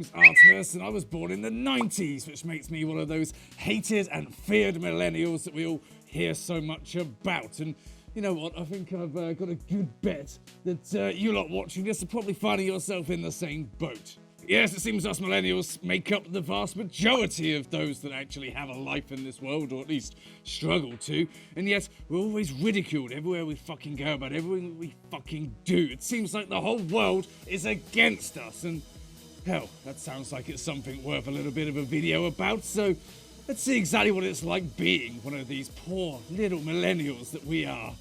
name's Artemis, and I was born in the 90s, which makes me one of those hated and feared millennials that we all hear so much about. And you know what? I think I've got a good bet that you lot watching this are probably finding yourself in the same boat. Yes, it seems us millennials make up the vast majority of those that actually have a life in this world, or at least struggle to, and yet we're always ridiculed everywhere we fucking go about everything we fucking do. It seems like the whole world is against us, and hell, that sounds like it's something worth a little bit of a video about, so let's see exactly what it's like being one of these poor little millennials that we are.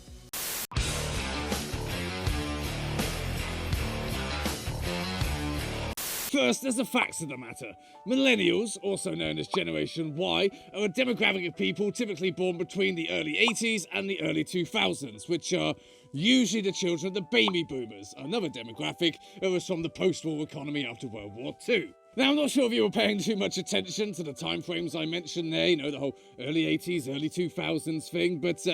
First, there's the facts of the matter. Millennials, also known as Generation Y, are a demographic of people typically born between the early 80s and the early 2000s, which are usually the children of the baby boomers, another demographic that was from the post-war economy after World War II. Now, I'm not sure if you were paying too much attention to the time frames I mentioned there, you know, the whole early 80s, early 2000s thing, but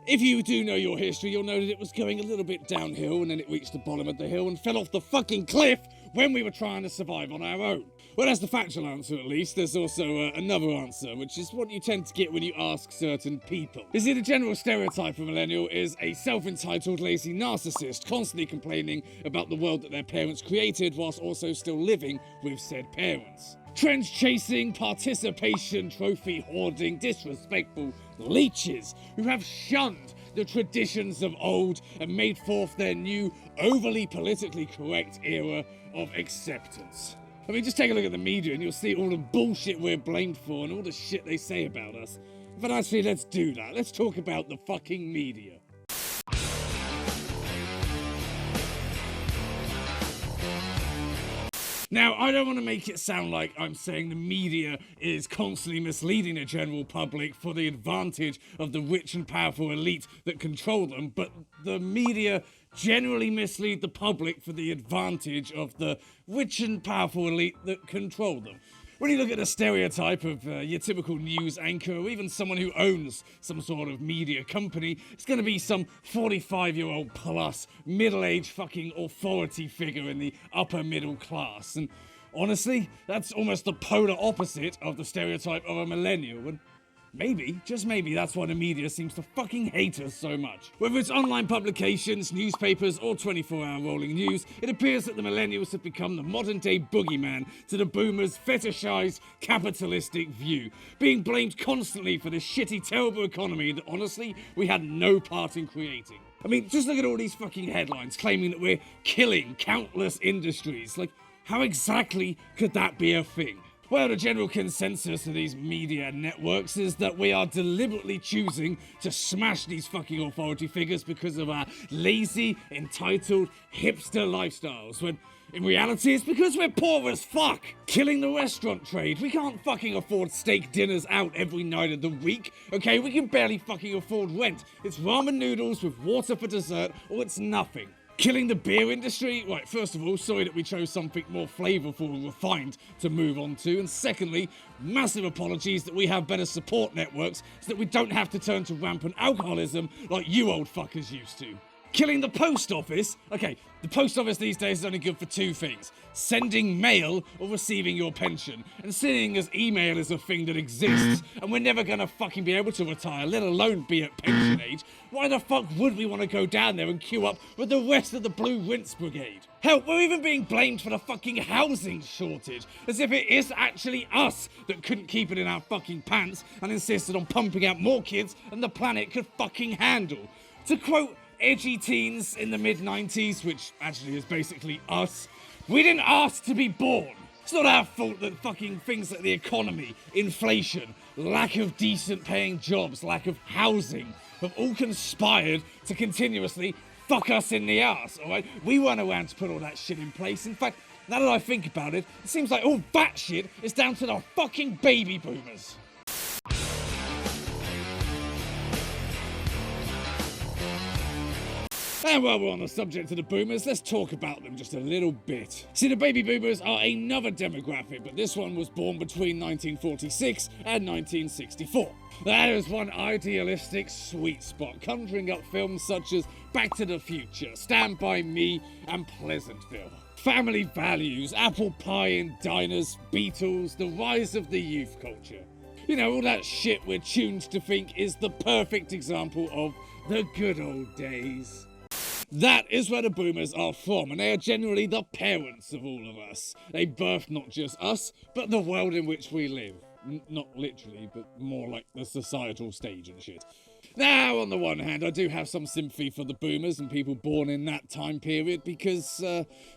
if you do know your history, you'll know that it was going a little bit downhill and then it reached the bottom of the hill and fell off the fucking cliff when we were trying to survive on our own. Well, that's the factual answer at least. There's also another answer, which is what you tend to get when you ask certain people. You see, the general stereotype of a millennial is a self-entitled, lazy narcissist, constantly complaining about the world that their parents created whilst also still living with said parents. Trends chasing, participation, trophy hoarding, disrespectful leeches who have shunned the traditions of old and made forth their new, overly politically correct era of acceptance. I mean, just take a look at the media and you'll see all the bullshit we're blamed for and all the shit they say about us. But actually, let's do that. Let's talk about the fucking media. Now, I don't want to make it sound like I'm saying the media is constantly misleading the general public for the advantage of the rich and powerful elite that control them, but the media generally mislead the public for the advantage of the rich and powerful elite that control them. When you look at the stereotype of your typical news anchor, or even someone who owns some sort of media company, it's going to be some 45-year-old plus, middle-aged fucking authority figure in the upper middle class. And honestly, that's almost the polar opposite of the stereotype of a millennial. And maybe, just maybe, that's why the media seems to fucking hate us so much. Whether it's online publications, newspapers, or 24-hour rolling news, it appears that the millennials have become the modern-day boogeyman to the boomers' fetishized, capitalistic view, being blamed constantly for the shitty, terrible economy that, honestly, we had no part in creating. I mean, just look at all these fucking headlines claiming that we're killing countless industries. Like, how exactly could that be a thing? Well, the general consensus of these media networks is that we are deliberately choosing to smash these fucking authority figures because of our lazy, entitled, hipster lifestyles, when in reality it's because we're poor as fuck. Killing the restaurant trade. We can't fucking afford steak dinners out every night of the week, okay? We can barely fucking afford rent. It's ramen noodles with water for dessert, or it's nothing. Killing the beer industry? Right, first of all, sorry that we chose something more flavourful and refined to move on to, and secondly, massive apologies that we have better support networks so that we don't have to turn to rampant alcoholism like you old fuckers used to. Killing the post office? Okay, the post office these days is only good for two things: sending mail or receiving your pension. And seeing as email is a thing that exists, and we're never gonna fucking be able to retire, let alone be at pension age, why the fuck would we want to go down there and queue up with the rest of the Blue Rinse Brigade? Hell, we're even being blamed for the fucking housing shortage, as if it is actually us that couldn't keep it in our fucking pants and insisted on pumping out more kids than the planet could fucking handle. To quote edgy teens in the mid-90s, which actually is basically us, we didn't ask to be born. It's not our fault that fucking things like the economy, inflation, lack of decent paying jobs, lack of housing have all conspired to continuously fuck us in the ass, alright? We weren't around to put all that shit in place. In fact, now that I think about it, it seems like all that shit is down to the fucking baby boomers. And while we're on the subject of the boomers, let's talk about them just a little bit. See, the baby boomers are another demographic, but this one was born between 1946 and 1964. That is one idealistic sweet spot, conjuring up films such as Back to the Future, Stand By Me, and Pleasantville. Family values, apple pie in diners, Beatles, the rise of the youth culture. You know, all that shit we're tuned to think is the perfect example of the good old days. That is where the boomers are from, and they are generally the parents of all of us. They birthed not just us, but the world in which we live. Not literally, but more like the societal stage and shit. Now, on the one hand, I do have some sympathy for the boomers and people born in that time period because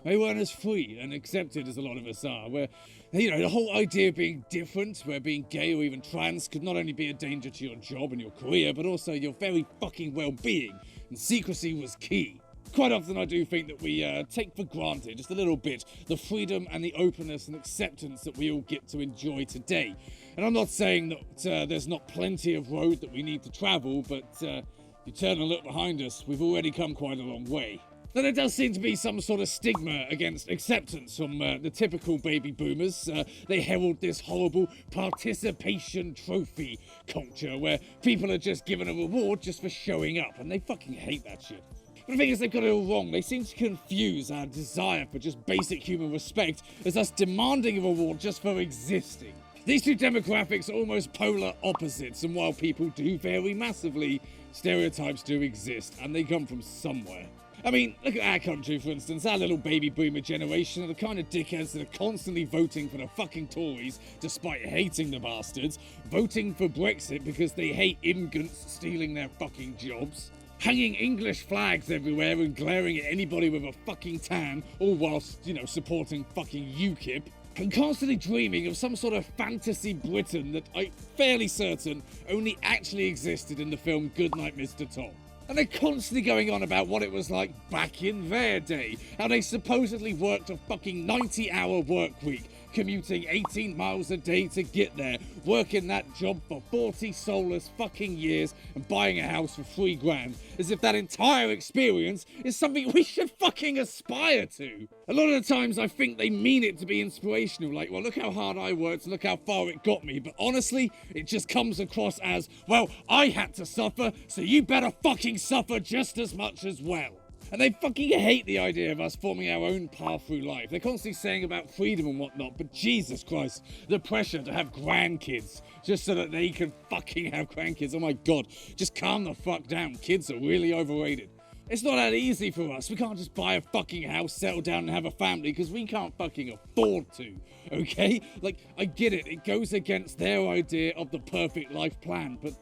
they weren't as free and accepted as a lot of us are, where, you know, the whole idea of being different, where being gay or even trans could not only be a danger to your job and your career, but also your very fucking well-being, and secrecy was key. Quite often I do think that we take for granted, just a little bit, the freedom and the openness and acceptance that we all get to enjoy today. And I'm not saying that there's not plenty of road that we need to travel, but you turn and look behind us, we've already come quite a long way. Now, there does seem to be some sort of stigma against acceptance from the typical baby boomers. They herald this horrible participation trophy culture where people are just given a reward just for showing up, and they fucking hate that shit. But the thing is, they've got it all wrong. They seem to confuse our desire for just basic human respect as us demanding a reward just for existing. These two demographics are almost polar opposites, and while people do vary massively, stereotypes do exist, and they come from somewhere. I mean, look at our country, for instance. Our little baby boomer generation are the kind of dickheads that are constantly voting for the fucking Tories, despite hating the bastards, voting for Brexit because they hate immigrants stealing their fucking jobs, hanging English flags everywhere and glaring at anybody with a fucking tan, all whilst, you know, supporting fucking UKIP, and constantly dreaming of some sort of fantasy Britain that I'm fairly certain only actually existed in the film Goodnight Mr. Tom. And they're constantly going on about what it was like back in their day, how they supposedly worked a fucking 90-hour work week, commuting 18 miles a day to get there, working that job for 40 soulless fucking years and buying a house for $3,000, as if that entire experience is something we should fucking aspire to. A lot of the times I think they mean it to be inspirational, like, well, look how hard I worked and look how far it got me, but honestly, it just comes across as, well, I had to suffer, so you better fucking suffer just as much as well. And they fucking hate the idea of us forming our own path through life. They're constantly saying about freedom and whatnot, but Jesus Christ, the pressure to have grandkids just so that they can fucking have grandkids. Oh my God, just calm the fuck down. Kids are really overrated. It's not that easy for us. We can't just buy a fucking house, settle down and have a family because we can't fucking afford to, okay? Like, I get it. It goes against their idea of the perfect life plan, but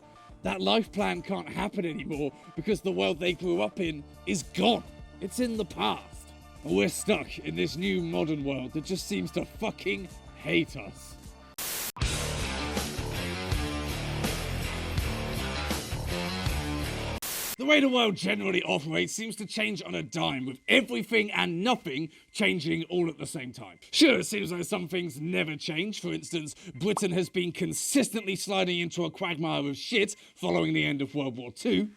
that life plan can't happen anymore because the world they grew up in is gone. It's in the past. And we're stuck in this new modern world that just seems to fucking hate us. The way the world generally operates seems to change on a dime, with everything and nothing changing all at the same time. Sure, it seems like some things never change. For instance, Britain has been consistently sliding into a quagmire of shit following the end of World War II.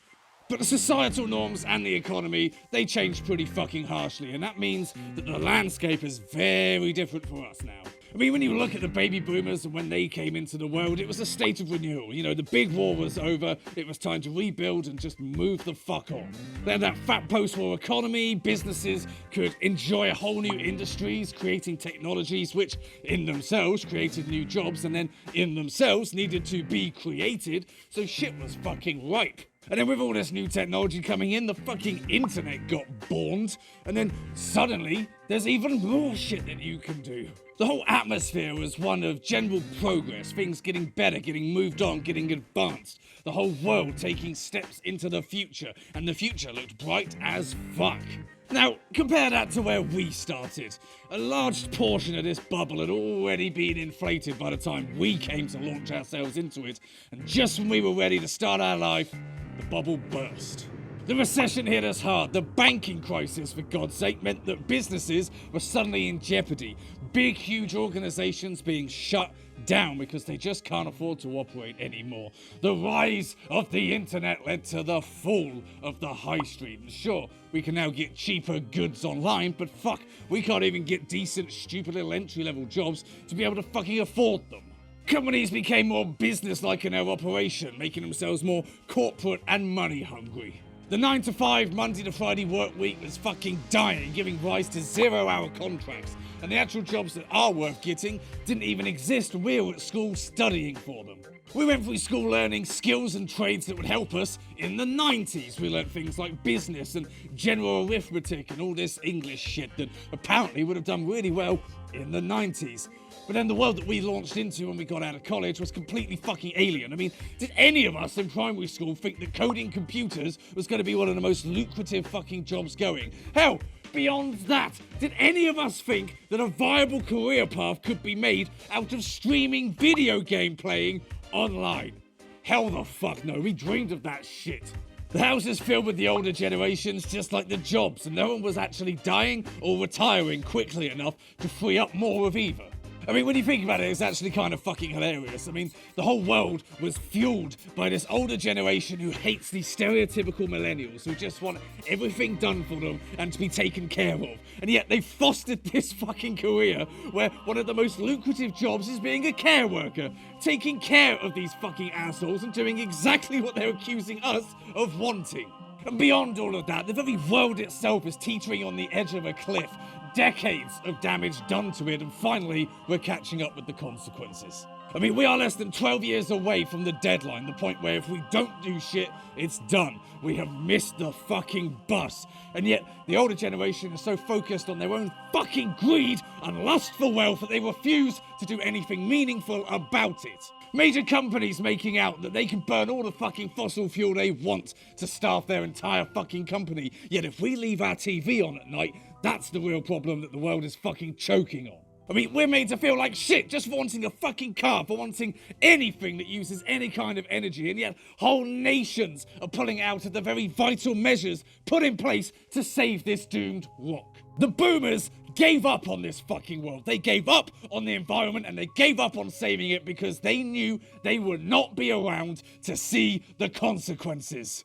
But the societal norms and the economy, they change pretty fucking harshly, and that means that the landscape is very different for us now. I mean, when you look at the baby boomers and when they came into the world, it was a state of renewal. You know, the big war was over, it was time to rebuild and just move the fuck on. They had that fat post-war economy, businesses could enjoy whole new industries, creating technologies which in themselves created new jobs and then in themselves needed to be created, so shit was fucking ripe. And then with all this new technology coming in, the fucking internet got borned, and then suddenly there's even more shit that you can do. The whole atmosphere was one of general progress, things getting better, getting moved on, getting advanced. The whole world taking steps into the future, and the future looked bright as fuck. Now, compare that to where we started. A large portion of this bubble had already been inflated by the time we came to launch ourselves into it, and just when we were ready to start our life, the bubble burst. The recession hit us hard. The banking crisis, for God's sake, meant that businesses were suddenly in jeopardy. Big, huge organizations being shut down because they just can't afford to operate anymore. The rise of the internet led to the fall of the high street. And sure, we can now get cheaper goods online, but fuck, we can't even get decent, stupid little entry-level jobs to be able to fucking afford them. Companies became more business-like in their operation, making themselves more corporate and money-hungry. The 9-to-5, Monday to Friday work week was fucking dying, giving rise to 0-hour contracts, and the actual jobs that are worth getting didn't even exist when we were at school studying for them. We went through school learning skills and trades that would help us in the 90s. We learned things like business and general arithmetic and all this English shit that apparently would have done really well in the 90s. But then the world that we launched into when we got out of college was completely fucking alien. I mean, did any of us in primary school think that coding computers was going to be one of the most lucrative fucking jobs going? Hell, beyond that, did any of us think that a viable career path could be made out of streaming video game playing online? Hell the fuck no, we dreamed of that shit. The house is filled with the older generations just like the jobs, and no one was actually dying or retiring quickly enough to free up more of either. I mean, when you think about it, it's actually kind of fucking hilarious. I mean, the whole world was fueled by this older generation who hates these stereotypical millennials who just want everything done for them and to be taken care of. And yet they fostered this fucking career where one of the most lucrative jobs is being a care worker, taking care of these fucking assholes and doing exactly what they're accusing us of wanting. And beyond all of that, the very world itself is teetering on the edge of a cliff. Decades of damage done to it, and finally, we're catching up with the consequences. I mean, we are less than 12 years away from the deadline, the point where if we don't do shit, it's done. We have missed the fucking bus. And yet, the older generation is so focused on their own fucking greed and lust for wealth that they refuse to do anything meaningful about it. Major companies making out that they can burn all the fucking fossil fuel they want to staff their entire fucking company. Yet if we leave our TV on at night, that's the real problem that the world is fucking choking on. I mean, we're made to feel like shit just for wanting a fucking car, for wanting anything that uses any kind of energy, and yet whole nations are pulling out of the very vital measures put in place to save this doomed rock. The boomers gave up on this fucking world. They gave up on the environment and they gave up on saving it because they knew they would not be around to see the consequences.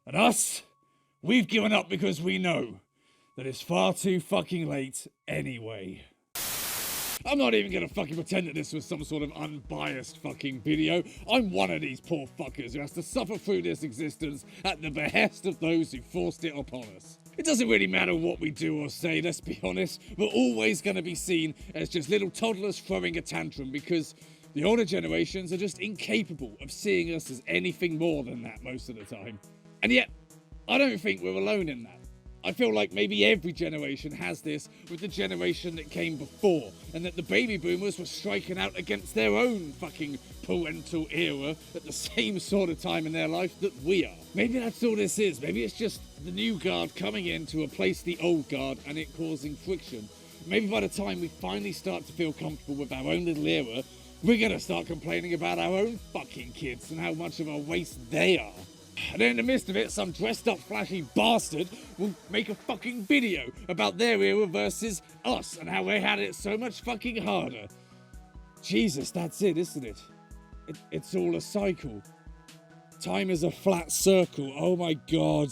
And us, we've given up because we know that it's far too fucking late anyway. I'm not even gonna fucking pretend that this was some sort of unbiased fucking video. I'm one of these poor fuckers who has to suffer through this existence at the behest of those who forced it upon us. It doesn't really matter what we do or say, let's be honest. We're always gonna be seen as just little toddlers throwing a tantrum because the older generations are just incapable of seeing us as anything more than that most of the time. And yet, I don't think we're alone in that. I feel like maybe every generation has this with the generation that came before, and that the baby boomers were striking out against their own fucking parental era at the same sort of time in their life that we are. Maybe that's all this is. Maybe it's just the new guard coming in to replace the old guard and it causing friction. Maybe by the time we finally start to feel comfortable with our own little era, we're gonna start complaining about our own fucking kids and how much of a waste they are. And in the midst of it, some dressed up flashy bastard will make a fucking video about their era versus us and how they had it so much fucking harder. Jesus, that's it, isn't it? It's all a cycle. Time is a flat circle. Oh my God.